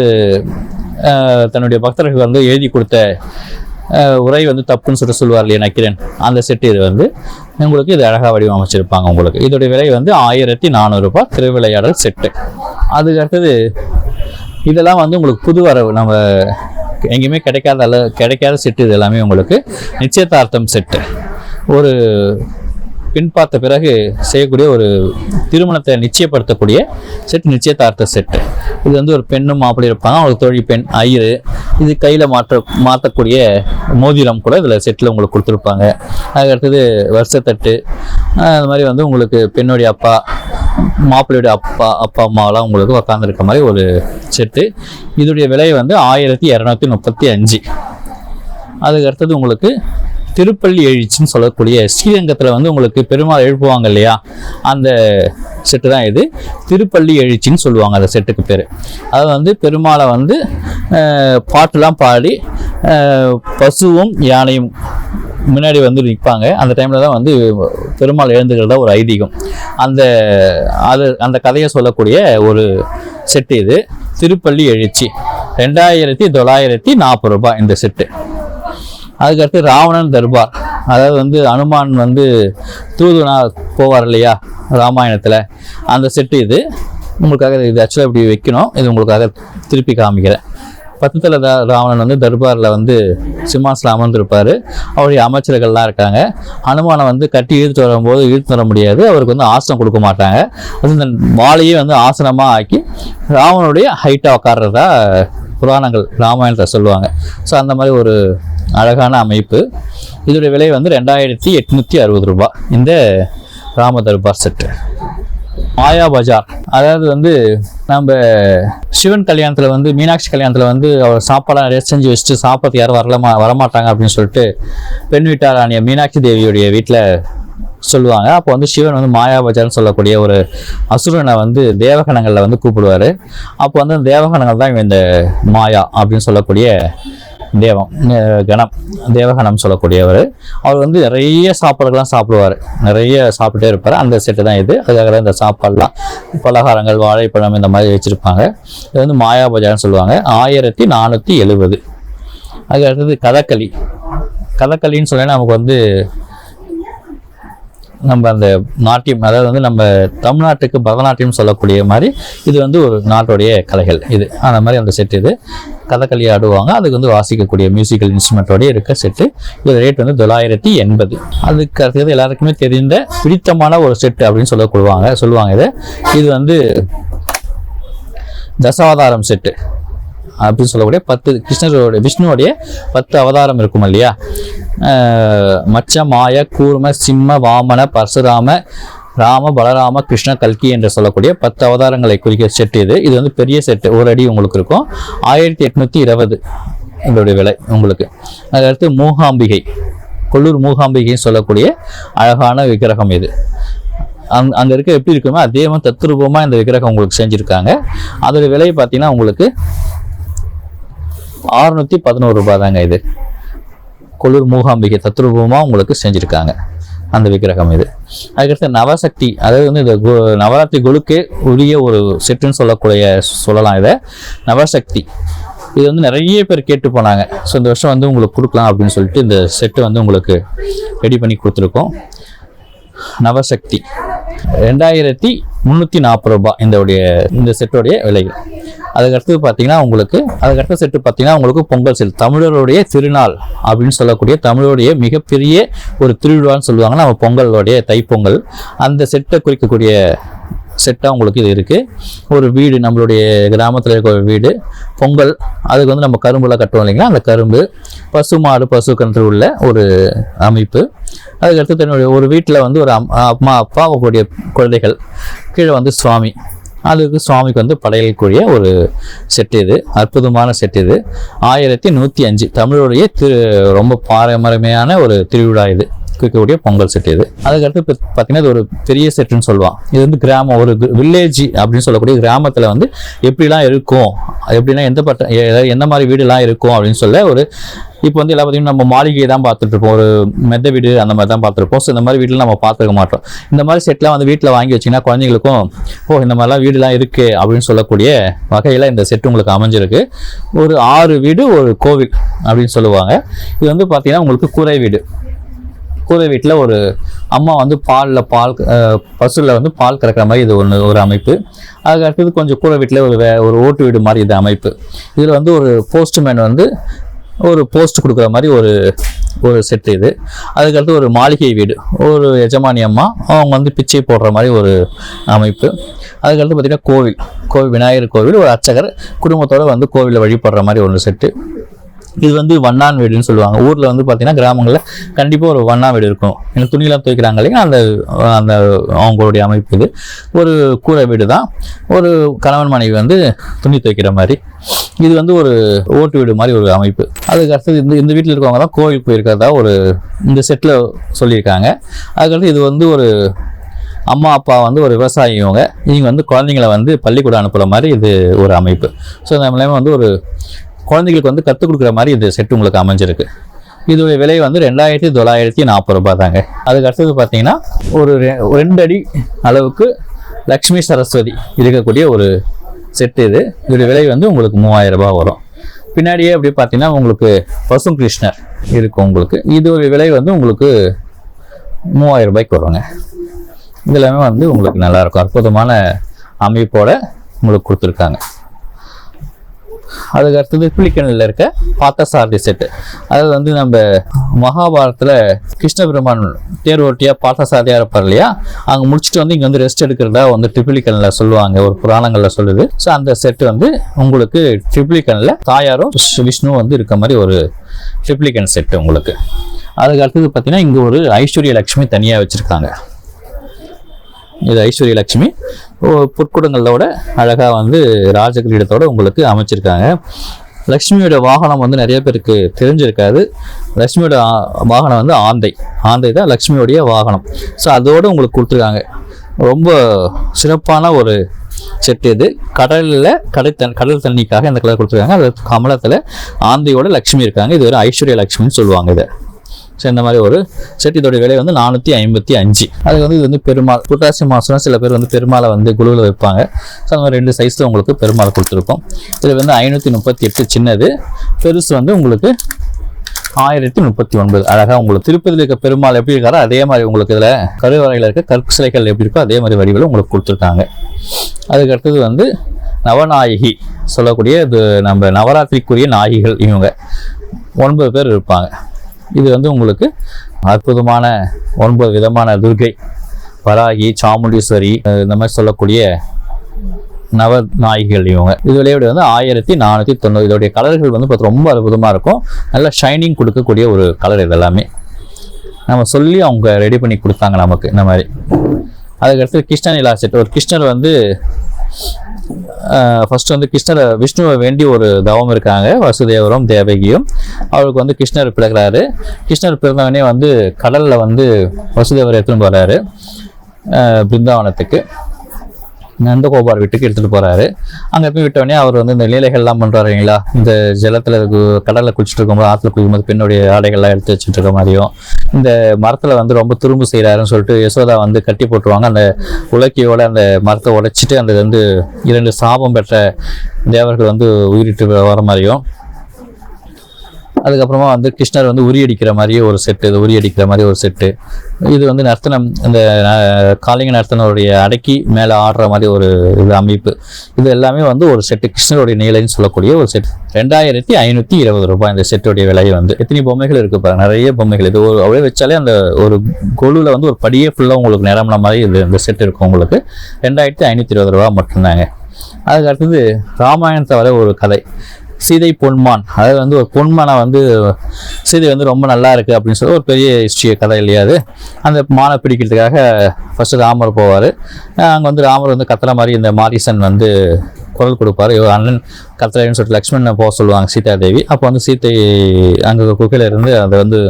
தன்னுடைய பக்தர்கள் வந்து எழுதி கொடுத்த உரை வந்து தப்புன்னு சொல்லுவார் இல்லையா நக்கிரன், அந்த செட்டு. இது வந்து உங்களுக்கு இது அழகாக வடிவமைச்சிருப்பாங்க உங்களுக்கு. இதோடைய விலை வந்து 1400 ரூபாய் திருவிளையாடல் செட்டு. அதுக்கு அடுத்தது இதெல்லாம் வந்து உங்களுக்கு புது வரவு, நம்ம எங்கேயுமே கிடைக்காத செட்டு. இது எல்லாமே உங்களுக்கு நிச்சயதார்த்தம் செட்டு. ஒரு பெண் பார்த்த பிறகு செய்யக்கூடிய ஒரு திருமணத்தை நிச்சயப்படுத்தக்கூடிய செட், நிச்சயதார்த்த செட்டு. இது வந்து ஒரு பெண்ணும் மாப்பிள்ளை இருப்பாங்க, அவங்களுக்கு தோழி பெண், ஐயரு. இது கையில் மாற்றக்கூடிய மோதிரம் கூட இதில் செட்டில் உங்களுக்கு கொடுத்துருப்பாங்க. அதுக்கடுத்தது வருஷத்தட்டு, அது மாதிரி வந்து உங்களுக்கு பெண்ணுடைய அப்பா, மாப்பிள்ளையுடைய அப்பா அம்மாவெல்லாம் உங்களுக்கு உட்காந்துருக்க மாதிரி ஒரு செட்டு. இதோடைய விலை வந்து 1235. அதுக்கு அடுத்தது உங்களுக்கு திருப்பள்ளி எழுச்சின்னு சொல்லக்கூடிய ஸ்ரீரங்கத்தில் வந்து உங்களுக்கு பெருமாள் எழுப்புவாங்க இல்லையா, அந்த செட்டு தான் இது. திருப்பள்ளி எழுச்சின்னு சொல்லுவாங்க அந்த செட்டுக்கு பேர். அது வந்து பெருமாளை வந்து பாட்டுலாம் பாடி பசுவும் யானையும் முன்னாடி வந்து நிற்பாங்க. அந்த டைமில் தான் வந்து பெருமாள் எழுந்துக்கிறதா ஒரு ஐதீகம். அந்த கதையை சொல்லக்கூடிய ஒரு செட்டு இது. திருப்பள்ளி எழுச்சி 2940 ரூபாய் இந்த செட்டு. அதுக்கடுத்து ராவணன் தர்பார், அதாவது வந்து அனுமான் வந்து தூதுனா போவார் இல்லையா ராமாயணத்தில், அந்த செட்டு இது உங்களுக்காக. இது ஆக்சுவலாக இப்படி வைக்கணும், இது உங்களுக்காக திருப்பி காமிக்கிறேன். 10 தலை ராவணன் வந்து தர்பாரில் வந்து சிம்மாசனம் அமர்ந்திருப்பார். அவருடைய அமைச்சர்கள்லாம் இருக்காங்க. அனுமானை வந்து கட்டி இழுத்து வர முடியாது, அவருக்கு வந்து ஆசனம் கொடுக்க மாட்டாங்க. அது இந்த வாழையே வந்து ஆசனமாக ஆக்கி ராவனுடைய ஹைட்டாக உட்கார்றதா புராணங்கள் ராமாயணத்தை சொல்லுவாங்க. ஸோ அந்த மாதிரி ஒரு அழகான அமைப்பு. இதோடைய விலை வந்து 2860 ரூபாய் இந்த ராம தர்பார் செட்டு. மாயா பஜார், அதாவது வந்து நம்ம சிவன் கல்யாணத்தில் வந்து மீனாட்சி கல்யாணத்தில் வந்து அவர் சாப்பாடெல்லாம் நிறைய செஞ்சு வச்சுட்டு சாப்பிட்றது யாரும் வரமாட்டாங்க அப்படின்னு சொல்லிட்டு பெண் வீட்டார் ராணிய மீனாட்சி தேவியுடைய வீட்டில் சொல்லுவாங்க. அப்போ வந்து சிவன் வந்து மாயா பஜார்னு சொல்லக்கூடிய ஒரு அசுரனை வந்து தேவகணங்களில் வந்து கூப்பிடுவார். அப்போ வந்து அந்த தேவகணங்கள் தான் இந்த மாயா அப்படின்னு சொல்லக்கூடிய கணம், தேவகணம் சொல்லக்கூடியவர். அவர் வந்து நிறைய சாப்பாடுகள்லாம் சாப்பிடுவார், நிறைய சாப்பிட்டே இருப்பார். அந்த செட்டு தான் இது. அதுக்காக இந்த சாப்பாடுலாம் பலகாரங்கள் வாழைப்பழம் இந்த மாதிரி வச்சுருப்பாங்க. இது வந்து மாயா பஜார்னு சொல்லுவாங்க. 1470. அதுக்கு அடுத்தது கதகளி. கதகளின்னு சொன்னா நமக்கு வந்து நம்ம அந்த நாட்டியம், அதாவது வந்து நம்ம தமிழ்நாட்டுக்கு பரதநாட்டியம் சொல்லக்கூடிய மாதிரி இது வந்து ஒரு நாட்டுடைய கலைகள் இது. அந்த மாதிரி அந்த செட்டு இது. கதகளி ஆடுவாங்க, அதுக்கு வந்து வாசிக்கக்கூடிய மியூசிக்கல் இன்ஸ்ட்ருமெண்ட்டோடய இருக்க செட்டு. இது ரேட் வந்து 980. அதுக்கு அடுத்தது எல்லாருக்குமே தெரிந்த பிடித்தமான ஒரு செட்டு அப்படின்னு சொல்லுவாங்க இது வந்து தசாவதாரம் செட்டு அப்படின்னு சொல்லக்கூடிய 10 விஷ்ணுவோடைய 10 அவதாரம் இருக்கும் இல்லையா, மச்ச மாய கூர்ம சிம்ம வாமன பரசுராம ராம பலராம கிருஷ்ண கல்கி என்று சொல்லக்கூடிய 10 அவதாரங்களை குறிக்கிற செட்டு இது. இது வந்து பெரிய செட்டு, ஒரு அடி உங்களுக்கு இருக்கும். 1820 இதோடைய விலை உங்களுக்கு. அதுக்கடுத்து மூகாம்பிகை, கொல்லூர் மூகாம்பிகைன்னு சொல்லக்கூடிய அழகான விக்கிரகம் இது. அங்கே இருக்க எப்படி இருக்குமோ அதே மாதிரி தத்ரூபமாக இந்த விக்கிரகம் உங்களுக்கு செஞ்சுருக்காங்க. அதோடைய விலை பார்த்தீங்கன்னா உங்களுக்கு 611 ரூபாய் தாங்க. இது கொல்லூர் மூகாம்பிகை தத்ரூபமாக உங்களுக்கு செஞ்சுருக்காங்க அந்த விக்கிரகம் இது. அதுக்கடுத்து நவசக்தி, அதாவது வந்து இந்த நவராத்திரி குழுக்கே உரிய ஒரு செட்டுன்னு சொல்லலாம் இதை. நவசக்தி இது வந்து நிறைய பேர் கேட்டு போனாங்க. ஸோ இந்த வருஷம் வந்து உங்களுக்கு கொடுக்கலாம் அப்படின்னு சொல்லிட்டு இந்த செட்டு வந்து உங்களுக்கு ரெடி பண்ணி கொடுத்துருக்கோம். நவசக்தி 2340 ரூபாய் இந்த செட்டோடைய விலைகள். அதுக்கடுத்து பார்த்தீங்கன்னா அதுக்கடுத்த செட்டு பார்த்தீங்கன்னா உங்களுக்கு பொங்கல் செட்டு, தமிழருடைய திருநாள் அப்படின்னு சொல்லக்கூடிய தமிழருடைய மிகப்பெரிய ஒரு திருவிழான்னு சொல்லுவாங்க நம்ம பொங்கலுடைய தைப்பொங்கல். அந்த செட்டை குறிக்கக்கூடிய செட்டாக உங்களுக்கு இது இருக்குது. ஒரு வீடு, நம்மளுடைய கிராமத்தில் இருக்க ஒரு வீடு, பொங்கல், அதுக்கு வந்து நம்ம கரும்புலாம் கட்டுவோம் இல்லைங்களா, அந்த கரும்பு, பசு மாடு பசு கன்று உள்ள ஒரு அமைப்பு. அதுக்கடுத்து தன்னுடைய ஒரு வீட்டில் வந்து ஒரு அம்மா அப்பா அவங்களுடைய குழந்தைகள், கீழே வந்து சுவாமி, அதுக்கு சுவாமிக்கு வந்து படையலுக்குரிய ஒரு செட்டு இது. அற்புதமான செட்டு இது. 1105 தமிழுடைய ரொம்ப பாரம்பரியமான ஒரு திருவிழா இது குறிக்கக்கூடிய பொங்கல் செட்டு இது. அதுக்கடுத்து பார்த்தீங்கன்னா இது ஒரு பெரிய செட்டுன்னு சொல்லுவான். இது வந்து கிராமம், ஒரு வில்லேஜ் அப்படின்னு சொல்லக்கூடிய கிராமத்தில் வந்து எப்படிலாம் இருக்கும், எப்படின்னா எந்த மாதிரி வீடுலாம் இருக்கும் அப்படின்னு சொல்ல ஒரு இப்போ வந்து எல்லாம் பார்த்தீங்கன்னா நம்ம மாளிகையை தான் பார்த்துட்டு இருப்போம், ஒரு மெத்த வீடு அந்த மாதிரி தான் பார்த்துருப்போம். ஸோ இந்த மாதிரி வீட்டில் நம்ம பார்த்துருக்க மாட்டோம். இந்த மாதிரி செட்லாம் வந்து வீட்டில் வாங்கி வச்சிங்கன்னா குழந்தைங்களுக்கும் இந்த மாதிரிலாம் வீடுலாம் இருக்குது அப்படின்னு சொல்லக்கூடிய வகையில் இந்த செட்டு உங்களுக்கு அமைஞ்சிருக்கு. ஒரு 6 வீடு ஒரு கோவில் அப்படின்னு சொல்லுவாங்க. இது வந்து பார்த்தீங்கன்னா உங்களுக்கு கூரை வீடு. கூரை வீட்டில் ஒரு அம்மா வந்து பசுவில் வந்து பால் கறக்கிற மாதிரி இது ஒரு அமைப்பு. அதுக்கு அடுத்தது கொஞ்சம் கூரை வீட்டில் ஒரு ஓட்டு வீடு மாதிரி இது அமைப்பு. இதில் வந்து ஒரு போஸ்ட்மேன் வந்து ஒரு போஸ்ட் கொடுக்குற மாதிரி ஒரு செட்டு இது. அதுக்கடுத்து ஒரு மாளிகை வீடு, ஒரு எஜமானி அம்மா அவங்க வந்து பிச்சை போடுற மாதிரி ஒரு அமைப்பு. அதுக்கடுத்து பார்த்திங்கன்னா கோவில் விநாயகர் கோவில், ஒரு அர்ச்சகர் குடும்பத்தோடு வந்து கோவிலில் வழிபடுற மாதிரி ஒரு செட்டு. இது வந்து வண்ணான் வீடுன்னு சொல்லுவாங்க. ஊரில் வந்து பார்த்தீங்கன்னா கிராமங்களில் கண்டிப்பாக ஒரு வண்ணான் வீடு இருக்கும். எனக்கு துணியெல்லாம் துவைக்கிறாங்க இல்லைங்க, அந்த அவங்களுடைய அமைப்பு இது. ஒரு கூரை வீடு தான், ஒரு கணவன் மனைவி வந்து துணி துவைக்கிற மாதிரி. இது வந்து ஒரு ஓட்டு வீடு மாதிரி ஒரு அமைப்பு. அதுக்கு அடுத்தது இந்த வீட்டில் இருக்கவங்க தான் கோவிலுக்கு போயிருக்கிறதா இந்த செட்டில் சொல்லியிருக்காங்க. அதுக்கடுத்து இது வந்து ஒரு அம்மா அப்பா வந்து ஒரு விவசாயிவங்க, இவங்க வந்து குழந்தைங்களை வந்து பள்ளிக்கூடம் அனுப்புகிற மாதிரி இது ஒரு அமைப்பு. ஸோ இந்த மூலமாக வந்து ஒரு குழந்தைங்களுக்கு வந்து கற்றுக் கொடுக்குற மாதிரி இது செட்டு உங்களுக்கு அமைஞ்சிருக்கு. இதோடைய விலை வந்து 2940 ரூபாய் தாங்க. அதுக்கு அடுத்தது பார்த்தீங்கன்னா ஒரு 2 அடி அளவுக்கு லக்ஷ்மி சரஸ்வதி இருக்கக்கூடிய ஒரு செட்டு இது. இதோடைய விலை வந்து உங்களுக்கு 3000 ரூபாய் வரும். பின்னாடியே அப்படி பார்த்தீங்கன்னா உங்களுக்கு பசும் கிருஷ்ணர் இருக்கும் உங்களுக்கு. இதோடைய விலை வந்து உங்களுக்கு 3000 ரூபாய்க்கு வருவாங்க. இதெல்லாமே வந்து உங்களுக்கு நல்லாயிருக்கும், அற்புதமான அமைப்போட உங்களுக்கு கொடுத்துருக்காங்க. அதுக்கு அடுத்தது ட்ரிப்ளிகேனில் இருக்க பார்த்தசாரதி செட்டு. அதாவது வந்து நம்ம மகாபாரதத்தில் கிருஷ்ண பெருமான் தேர் ஓட்டியாக பார்த்தசாரதியாக இருப்பார் இல்லையா, அங்கே முடிச்சுட்டு வந்து இங்கே வந்து ரெஸ்ட் எடுக்கிறதா வந்து ட்ரிப்ளிகேனில் சொல்லுவாங்க, ஒரு புராணங்களில் சொல்லுது. ஸோ அந்த செட்டு வந்து உங்களுக்கு ட்ரிப்ளிகேனில் தாயாரும் விஷ்ணுவும் வந்து இருக்க மாதிரி ஒரு ட்ரிப்ளிகேன் செட்டு உங்களுக்கு. அதுக்கு அடுத்தது பார்த்தீங்கன்னா இங்கே ஒரு ஐஸ்வர்ய லட்சுமி தனியாக வச்சுருக்காங்க. இது ஐஸ்வர்ய லட்சுமி பொற்குடங்களோட அழகாக வந்து ராஜகிரீடத்தோட உங்களுக்கு அமைச்சிருக்காங்க. லக்ஷ்மியோட வாகனம் வந்து நிறைய பேருக்கு தெரிஞ்சிருக்காது. லக்ஷ்மியோட வாகனம் வந்து ஆந்தை தான் லக்ஷ்மியோடைய வாகனம். ஸோ அதோடு உங்களுக்கு கொடுத்துருக்காங்க. ரொம்ப சிறப்பான ஒரு செட்டு இது. கடல் தண்ணிக்காக இந்த கலர் கொடுத்துருக்காங்க. அது கமலத்தில் ஆந்தையோட லக்ஷ்மி இருக்காங்க. இது ஒரு ஐஸ்வர்ய லட்சுமின்னு சொல்லுவாங்க இதை. ஸோ இந்த மாதிரி ஒரு செட். இதோடைய விலை வந்து 455. அது வந்து இது வந்து பெருமாள் புரட்டாசி மாதம் சில பேர் வந்து பெருமாளை வந்து குழுவில் வைப்பாங்க. ஸோ அந்த மாதிரி 2 சைஸில் உங்களுக்கு பெருமாள் கொடுத்துருக்கோம். இதில் வந்து 538 சின்னது, பெருசு வந்து உங்களுக்கு 1039. அழகாக உங்களுக்கு திருப்பதியில் இருக்க பெருமாள் எப்படி இருக்காரோ அதே மாதிரி உங்களுக்கு இதில் கருவறையில் இருக்க கற்கு சிலைகள் எப்படி இருக்கோ அதே மாதிரி வடிவில் உங்களுக்கு கொடுத்துருக்காங்க. அதுக்கு அடுத்தது வந்து நவநாயகி சொல்லக்கூடிய இது நம்ம நவராத்திரிக்குரிய நாயகிகள். இவங்க 9 பேர் இருப்பாங்க. இது வந்து உங்களுக்கு அற்புதமான 9 விதமான துர்கை, வராகி, சாமுண்டீஸ்வரி இந்த மாதிரி சொல்லக்கூடிய நவநாயகிகள் இவங்க. இது விலையோட வந்து 1490. இதோடைய கலர்கள் வந்து பார்த்து ரொம்ப அற்புதமாக இருக்கும். நல்லா ஷைனிங் கொடுக்கக்கூடிய ஒரு கலர். இதெல்லாமே நம்ம சொல்லி அவங்க ரெடி பண்ணி கொடுத்தாங்க நமக்கு இந்த மாதிரி. அதுக்கடுத்து கிருஷ்ண நிலா செட். ஒரு கிருஷ்ணர் வந்து ஃபர்ஸ்ட் வந்து விஷ்ணுவை வேண்டி ஒரு தவம் இருக்காங்க, வசுதேவரும் தேவகியும். அவருக்கு வந்து கிருஷ்ணர் பிறகுறாரு. கிருஷ்ணர் பிறந்தவனே வந்து கடலில் வந்து வசுதேவர் எடுத்துகிட்டு போகிறாரு பிருந்தாவனத்துக்கு, நந்தகோபார் வீட்டுக்கு எடுத்துகிட்டு போகிறாரு. அங்கே போய் விட்டவொடனே அவர் வந்து இந்த லீலைகள்லாம் பண்ணுறாரு இல்லைங்களா, இந்த ஜலத்தில் கடலில் குளிச்சுட்டு இருக்கும்போது ஆற்றுல குளிக்கும்போது பெண்ணுடைய ஆடைகள்லாம் எடுத்து வச்சுட்டு இருக்க மாதிரியும், இந்த மரத்தில் வந்து ரொம்ப துரும்பு செய்கிறாருன்னு சொல்லிட்டு யசோதா வந்து கட்டி போட்டுருவாங்க. அந்த உலக்கையோட அந்த மரத்தை உடைச்சிட்டு அந்த வந்து 2 சாபம் பெற்ற தேவர்கள் வந்து உயிரிட்டு வர மாதிரியும், அதுக்கப்புறமா வந்து கிருஷ்ணர் வந்து உரியடிக்கிற மாதிரியே ஒரு செட்டு, இது உரியடிக்கிற மாதிரி ஒரு செட்டு. இது வந்து நர்த்தனம், இந்த காளிங்க நர்த்தனருடைய அடக்கி மேலே ஆடுற மாதிரி ஒரு இது அமைப்பு. இது எல்லாமே வந்து ஒரு செட்டு கிருஷ்ணருடைய நீலைன்னு சொல்லக்கூடிய ஒரு செட். 2520 ரூபாய் இந்த செட்டுடைய விலை வந்து. எத்தனை பொம்மைகள் இருக்குது பாருங்க, நிறைய பொம்மைகள். இது ஒரு அப்படியே வச்சாலே அந்த ஒரு கொலுவில் வந்து ஒரு படியே ஃபுல்லாக உங்களுக்கு நிரம்பின மாதிரி இது இந்த செட் இருக்கும் உங்களுக்கு. 2520 ரூபா மட்டும்தாங்க. அதுக்கு அடுத்தது ராமாயணத்தை வர ஒரு கதை, சீதை பொன்மான். அதாவது வந்து ஒரு பொன்மானை வந்து சீதை வந்து ரொம்ப நல்லா இருக்குது அப்படின்னு சொல்லி ஒரு பெரிய ஹிஸ்ட்ரி கதை இல்லையா அது. அந்த மானை பிடிக்கிறதுக்காக ஃபஸ்ட்டு ராமர் போவார். அங்கே வந்து ராமர் வந்து கத்துற மாதிரி இந்த மாரீசன் வந்து குரல் கொடுப்பார். அண்ணன் கத்துறன்னு சொல்லிட்டு லக்ஷ்மணனை போக சொல்லுவாங்க சீதாதேவி. அப்போ வந்து சீத்தை அங்கே குகையில் இருந்து அதை வந்து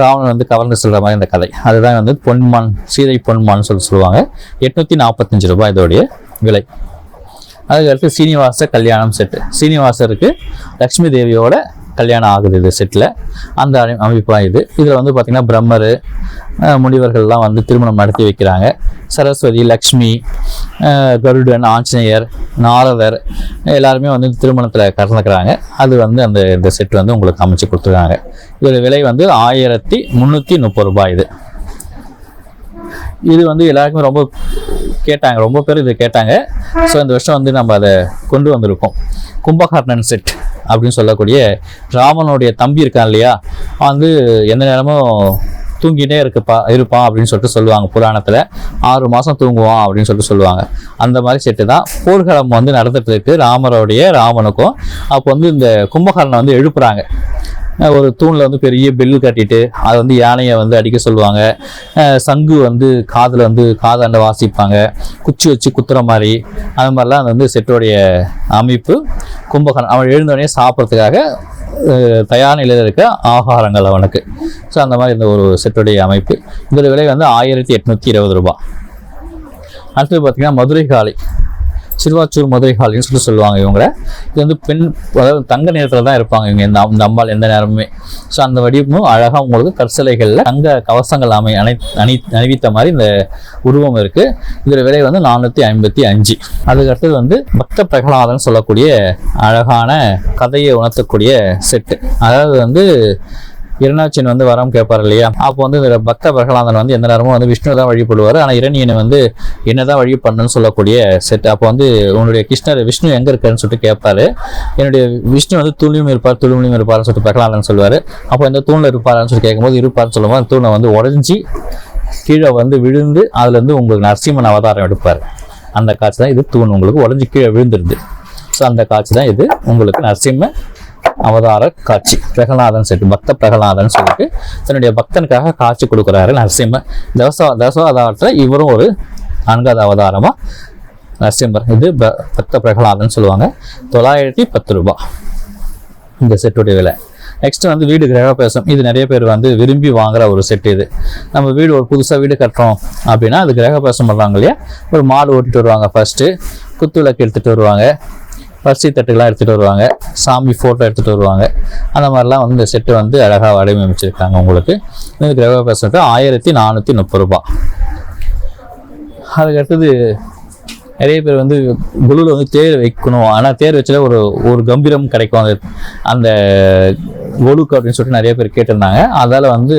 ராவணன் வந்து கவர்ந்து சொல்கிற மாதிரி இந்த கதை. அதுதான் வந்து பொன்மான், சீதை பொன்மான்னு சொல்லுவாங்க. 845 ரூபாய் இதோடைய விலை. அதுக்கடுத்து சீனிவாச கல்யாணம் செட்டு. சீனிவாசருக்கு லக்ஷ்மி தேவியோட கல்யாணம் ஆகுது இது செட்டில். அந்த அமைப்பாக இது. இதில் வந்து பார்த்திங்கன்னா பிரம்மர், முனிவர்கள்லாம் வந்து திருமணம் நடத்தி வைக்கிறாங்க. சரஸ்வதி, லக்ஷ்மி, கருடன், ஆஞ்சநேயர், நாரதர் எல்லாருமே வந்து திருமணத்தில் கலந்துக்கிறாங்க. அது வந்து இந்த செட் வந்து உங்களுக்கு அமைச்சு கொடுத்துருக்காங்க. இதோட விலை வந்து 1330 ரூபாய் இது. இது வந்து எல்லாருக்குமே ரொம்ப கேட்டாங்க, ரொம்ப பேர் இது கேட்டாங்க. ஸோ இந்த வருஷம் வந்து நம்ம அதை கொண்டு வந்திருக்கோம். கும்பகர்ணன் செட் அப்படின்னு சொல்லக்கூடிய ராமனுடைய தம்பி இருக்கான் இல்லையா, வந்து எந்த நேரமும் தூங்கிட்டே இருப்பான் அப்படின்னு சொல்லிட்டு சொல்லுவாங்க புராணத்தில். 6 மாதம் தூங்குவான் அப்படின்னு சொல்லிட்டு சொல்லுவாங்க. அந்த மாதிரி செட்டு தான். போர்க்களம் வந்து நடந்துட்டு இருக்கு ராமனுக்கும். அப்போ வந்து இந்த கும்பகர்ணனை வந்து எழுப்புறாங்க. ஒரு தூணில் வந்து பெரிய பெல்லு கட்டிட்டு அதை வந்து யானையை வந்து அடிக்க சொல்லுவாங்க. சங்கு வந்து காதாண்ட வாசிப்பாங்க, குச்சி வச்சு குத்துற மாதிரி. அது மாதிரிலாம் அது வந்து செட்டோடைய அமைப்பு. கும்பகர்ணன் அவன் எழுந்தோடனே சாப்பிட்றதுக்காக தயார் நிலையில் இருக்க ஆகாரங்கள் அவனுக்கு. ஸோ அந்த மாதிரி இந்த ஒரு செட்டுடைய அமைப்பு. இதோட விலை வந்து 1820 ரூபாய். அடுத்தது பார்த்திங்கன்னா மதுரை காளி, சிறுவாச்சூர் மதுரை காளின்னு சொல்லுவாங்க இவங்களை. இது வந்து அதாவது தங்க நேரத்தில் தான் இருப்பாங்க இவங்க, இந்த அம்பாள் எந்த நேரமுமே. ஸோ அந்த வடிவமும் அழகாக உங்களுக்கு கற்சிலைகளில் தங்க கவசங்கள் அணிவித்த மாதிரி இந்த உருவம் இருக்குது. இதோட விலை வந்து 455. அதுக்கடுத்தது வந்து பக்த பிரகலாதன் சொல்லக்கூடிய அழகான கதையை உணர்த்தக்கூடிய செட்டு. அதாவது வந்து இரண்டாட்சியன் வந்து வரம் கேட்பார் இல்லையா, அப்போ வந்து இந்த பக்த பிரகலாதன் வந்து எந்த நேரமும் வந்து விஷ்ணு தான் வழிபடுவார். ஆனால் இரணியனை வந்து என்னதான் வழி பண்ணணும்னு சொல்லக்கூடிய செட். அப்போ வந்து உன்னுடைய கிருஷ்ணர் விஷ்ணு எங்கே இருக்காருன்னு சொல்லிட்டு கேட்பாரு. என்னுடைய விஷ்ணு வந்து தூணிலும் இருப்பார் துளுமிலும் இருப்பார்னு சொல்லிட்டு பிரகலாதன் சொல்லுவார். அப்போ இந்த தூணில் இருப்பாரான்னு சொல்லி கேட்கும்போது இருப்பார்னு சொல்லும்போது அந்த தூணை வந்து உடஞ்சி கீழே வந்து விழுந்து அதுலேருந்து உங்களுக்கு நரசிம்மன் அவதாரம் எடுப்பார். அந்த காட்சி தான் இது. தூண் உங்களுக்கு உடஞ்சி கீழே விழுந்துருது. ஸோ அந்த காட்சி தான் இது உங்களுக்கு நரசிம்ம அவதார காட்சி. பிரகலாதன் செட்டு பக்த பிரகலாதன் சொல்லிட்டு தன்னுடைய பக்தனுக்காக காட்சி கொடுக்குறாரு நரசிம்ம. தசாவதாரத்தில் இவரும் ஒரு 4வது அவதாரமா நரசிம்மர். இது பக்த பிரகலாதன் சொல்லுவாங்க. 910 ரூபாய் இந்த செட்டுடைய விலை. நெக்ஸ்ட் வந்து வீடு கிரகப்பிரவேசம். இது நிறைய பேர் வந்து விரும்பி வாங்குற ஒரு செட். இது நம்ம வீடு ஒரு புதுசாக வீடு கட்டுறோம் அப்படின்னா அது கிரகப்பிரவேசம் பண்ணுறாங்க இல்லையா, ஒரு மாடு ஓட்டிட்டு வருவாங்க. ஃபர்ஸ்ட்டு குத்து விளக்கு எடுத்துகிட்டு வருவாங்க, பரிசு தட்டுகள்லாம் எடுத்துகிட்டு வருவாங்க, சாமி ஃபோட்டோ எடுத்துகிட்டு வருவாங்க. அந்த மாதிரிலாம் வந்து இந்த செட்டு வந்து அழகாக வடிவமைச்சிருக்காங்க. உங்களுக்கு இந்த கிரகப்பிரவேசம் 1430 ரூபாய். அதுக்கடுத்தது நிறைய பேர் வந்து குழுவில் வந்து தேர் வைக்கணும், ஆனால் தேர் வச்சாலே ஒரு கம்பீரம் கிடைக்கும் அந்த கொலுக்கு அப்படின்னு சொல்லிட்டு நிறைய பேர் கேட்டிருந்தாங்க. அதால் வந்து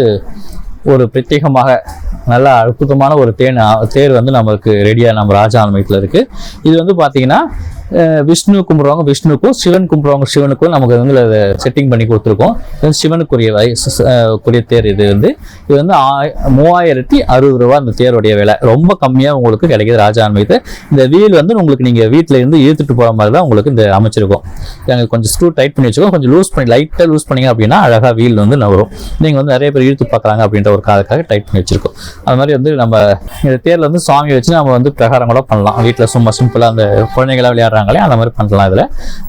ஒரு பிரத்யேகமாக நல்ல அற்புதமான ஒரு தேர் வந்து நமக்கு ரெடியாக நம்ம ராஜா ஆலயத்தில் இருக்குது. இது வந்து பார்த்தீங்கன்னா விஷ்ணு கும்பிட்றவங்க விஷ்ணுக்கும், சிவன் கும்பிட்றவங்க சிவனுக்கும் நமக்கு வந்து செட்டிங் பண்ணி கொடுத்துருக்கோம். சிவனுக்குரிய தேர். இது வந்து 3060 ரூபா இந்த தேருடைய விலை. ரொம்ப கம்மியாக உங்களுக்கு கிடைக்கிது ராஜா ஆலயத்தை. இந்த வீல் வந்து உங்களுக்கு நீங்கள் வீட்டில் இருந்து இழுத்துட்டு போகிற மாதிரி தான் உங்களுக்கு இந்த அமைச்சிருக்கும். நாங்கள் கொஞ்சம் ஸ்க்ரூ டைட் பண்ணி வச்சுக்கோம், கொஞ்சம் லூஸ் பண்ணி லைட்டாக லூஸ் பண்ணிங்க அப்படின்னா அழகாக வீல் வந்து நவரும். நீங்கள் வந்து நிறைய பேர் இழுத்து பார்க்குறாங்க அப்படின்ற ஒரு காலத்துக்காக டைட் பண்ணி வச்சுருக்கோம். அது மாதிரி வந்து நம்ம இந்த தேரில் வந்து சாமி வச்சு நம்ம வந்து பிரகாரம் கூட பண்ணலாம். வீட்டில் சும்மா சிம்பிளாக அந்த குழந்தைங்களாம் விளையாடுறாங்களே அந்த மாதிரி பண்ணலாம். இதில்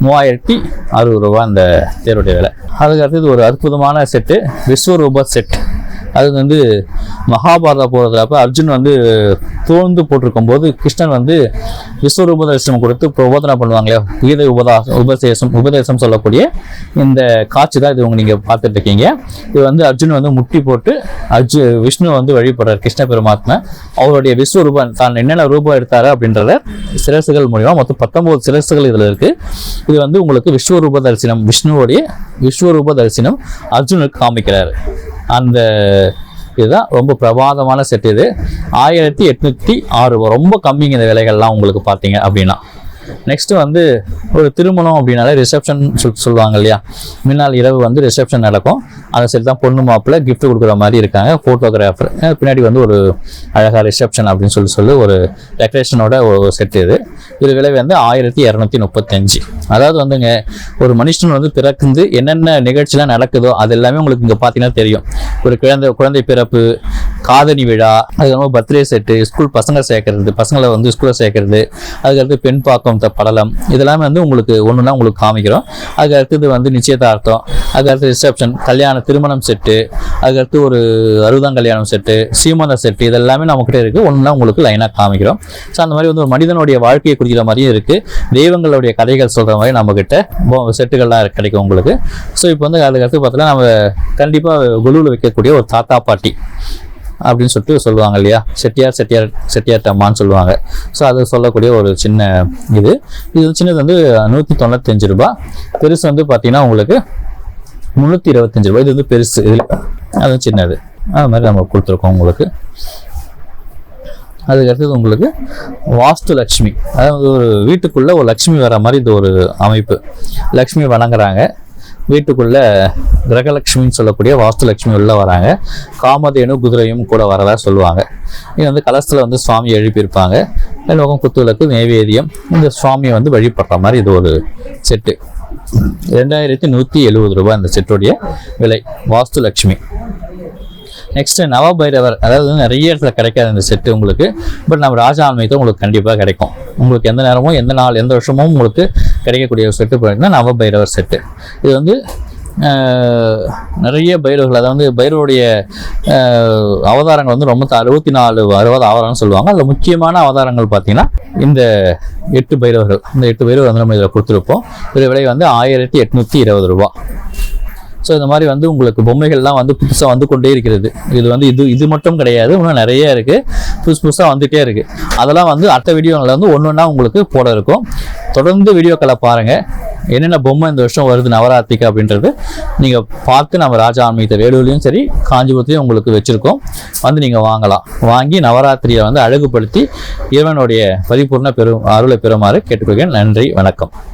3060 ரூபா இந்த தேருடைய விலை. அதுக்கு அடுத்தது ஒரு அற்புதமான செட்டு விஸ்வரூப செட். அது வந்து மகாபாரத போகிறதுல அர்ஜுன் வந்து தோழ்ந்து போட்டிருக்கும் போது கிருஷ்ணன் வந்து விஸ்வரூப தரிசனம் கொடுத்து பிரபோதனை பண்ணுவாங்களே, கீதை உபதேசம் சொல்லக்கூடிய இந்த காட்சி தான் இது நீங்கள் பார்த்துட்டு இருக்கீங்க. இது வந்து அர்ஜுன் வந்து முட்டி போட்டு விஷ்ணு வந்து வழிபடுறார் கிருஷ்ண பெருமாத்மா. அவருடைய விஸ்வரூபம் தான் என்னென்ன ரூபம் எடுத்தாரு அப்படின்றத சிரசுகள் மூலியமாக மொத்தம் 19 சிரசுகள் இதில் இருக்குது. இது வந்து உங்களுக்கு விஸ்வரூப தரிசனம், விஷ்ணுவோடைய விஸ்வரூப தரிசனம் அர்ஜுனுக்கு காமிக்கிறார். அந்த இதுதான் ரொம்ப பிரபாதமான செட். இது 1806 ரொம்ப கம்மிங்க இந்த விலைகள்லாம் உங்களுக்கு பார்த்தீங்க அப்படின்னா. நெக்ஸ்ட்டு வந்து ஒரு திருமணம் அப்படின்னாலே ரிசப்ஷன் சொல்லுவாங்க இல்லையா, முன்னால் இரவு வந்து ரிசப்ஷன் நடக்கும். அதை சரி தான் பொண்ணு மாப்பிள்ளை கிஃப்ட் கொடுக்குற மாதிரி இருக்காங்க. ஃபோட்டோகிராஃபர் பின்னாடி வந்து ஒரு அழகாக ரிசப்ஷன் அப்படின்னு சொல்லி ஒரு டெக்கரேஷனோட ஒரு செட்டு. இது விலை வந்து 1235. அதாவது வந்துங்க ஒரு மனுஷன் வந்து பிறக்குந்து என்னென்ன நிகழ்ச்சிலாம் நடக்குதோ அது எல்லாமே உங்களுக்கு இங்கே பார்த்தீங்கன்னா தெரியும். ஒரு குழந்தை பிறப்பு, காதணி விழா, அதுக்கப்புறம் பர்த்டே செட்டு, ஸ்கூல் பசங்களை வந்து ஸ்கூலில் சேர்க்கறது, அதுக்கடுத்து பெண் பாக்கம் படலம், இதெல்லாமே வந்து உங்களுக்கு ஒன்றுனா உங்களுக்கு காமிக்கிறோம். அதுக்கடுத்தது வந்து நிச்சயதார்த்தம், அதுக்கடுத்து ரிசப்ஷன், கல்யாண திருமணம் செட்டு, அதுக்கடுத்து ஒரு 60ஆம் கல்யாணம் செட்டு, சீமந்த செட்டு, இதெல்லாமே நம்மகிட்ட இருக்குது. ஒன்றுனா உங்களுக்கு லைனாக காமிக்கிறோம். ஸோ அந்த மாதிரி வந்து ஒரு மனிதனுடைய வாழ்க்கையை குறிக்கிற மாதிரியும் இருக்குது, தெய்வங்களுடைய கதைகள் சொல்கிற மாதிரி நம்மக்கிட்ட செட்டுகள்லாம் கிடைக்கும் உங்களுக்கு. ஸோ இப்போ வந்து அதுக்கடுத்து பார்த்தோன்னா நம்ம கண்டிப்பாக குழுவில் வைக்கக்கூடிய ஒரு தாத்தா பாட்டி அப்படின்னு சொல்லிட்டு சொல்லுவாங்க இல்லையா, செட்டியார் அம்மான்னு சொல்லுவாங்க. ஸோ அது சொல்லக்கூடிய ஒரு சின்ன இது சின்னது வந்து 195 ரூபா. பெருசு வந்து பார்த்தீங்கன்னா உங்களுக்கு 325 ரூபாய். இது வந்து பெருசு, இதில் அது சின்னது. அது மாதிரி நம்ம கொடுத்துருக்கோம் உங்களுக்கு. அதுக்கடுத்தது உங்களுக்கு வாஸ்து லக்ஷ்மி, அதாவது ஒரு வீட்டுக்குள்ளே ஒரு லக்ஷ்மி வர மாதிரி இது ஒரு அமைப்பு. லக்ஷ்மி வணங்குறாங்க வீட்டுக்குள்ள, கிரகலட்சுமின்னு சொல்லக்கூடிய வாஸ்து லட்சுமி உள்ள வராங்க. காமதேனு குதிரையும் கூட வரதா சொல்லுவாங்க. இது வந்து கலசத்தில் வந்து சுவாமி எழுப்பியிருப்பாங்க. லோகம் குத்துவிளக்கு நைவேத்தியம், இந்த சுவாமியை வந்து வழிபடுற மாதிரி இது ஒரு செட்டு. 2170 ரூபாய் இந்த செட்டுடைய விலை, வாஸ்து லட்சுமி. நெக்ஸ்ட் நவபைரவர், அதாவது நிறைய இடத்துல கிடைக்காது இந்த செட்டு உங்களுக்கு. பட் நம்ம ராஜா ஆலயத்தில் உங்களுக்கு கண்டிப்பாக கிடைக்கும். உங்களுக்கு எந்த நேரமும் எந்த நாள் எந்த வருஷமும் உங்களுக்கு கிடைக்கக்கூடிய ஒரு செட்டு போயிட்டுனா நவபைரவர் செட்டு. இது வந்து நிறைய பைரவர்கள், அதாவது பைரவருடைய அவதாரங்கள் வந்து ரொம்ப 64 அவதாரம்னு சொல்லுவாங்க. அதில் முக்கியமான அவதாரங்கள் பார்த்தீங்கன்னா இந்த 8 பைரவர்கள். இந்த 8 பைரவர் வந்து நம்ம இதில் கொடுத்துருப்போம். இது விலை வந்து 1820 ரூபா. ஸோ இந்த மாதிரி வந்து உங்களுக்கு பொம்மைகள்லாம் வந்து புதுசாக வந்து கொண்டே இருக்கிறது. இது வந்து இது மட்டும் கிடையாது, இன்னும் நிறைய இருக்குது, புதுசாக வந்துகிட்டே இருக்குது. அதெல்லாம் வந்து அடுத்த வீடியோவில் வந்து ஒன்று ஒன்றா உங்களுக்கு போட இருக்கும். தொடர்ந்து வீடியோக்களை பாருங்கள். என்னென்ன பொம்மை இந்த வருஷம் வருது நவராத்திரிக்கு அப்படின்றது நீங்கள் பார்த்து நம்ம ராஜா ஆன்மீகத்தை வேலூர்லையும் சரி காஞ்சிபுரத்துலையும் உங்களுக்கு வச்சுருக்கோம். வந்து நீங்கள் வாங்கலாம். வாங்கி நவராத்திரியை வந்து அழகுபடுத்தி இறைவனுடைய பரிபூர்ண அருளை பெறுமாறு கேட்டுக்கொள்கிறேன். நன்றி, வணக்கம்.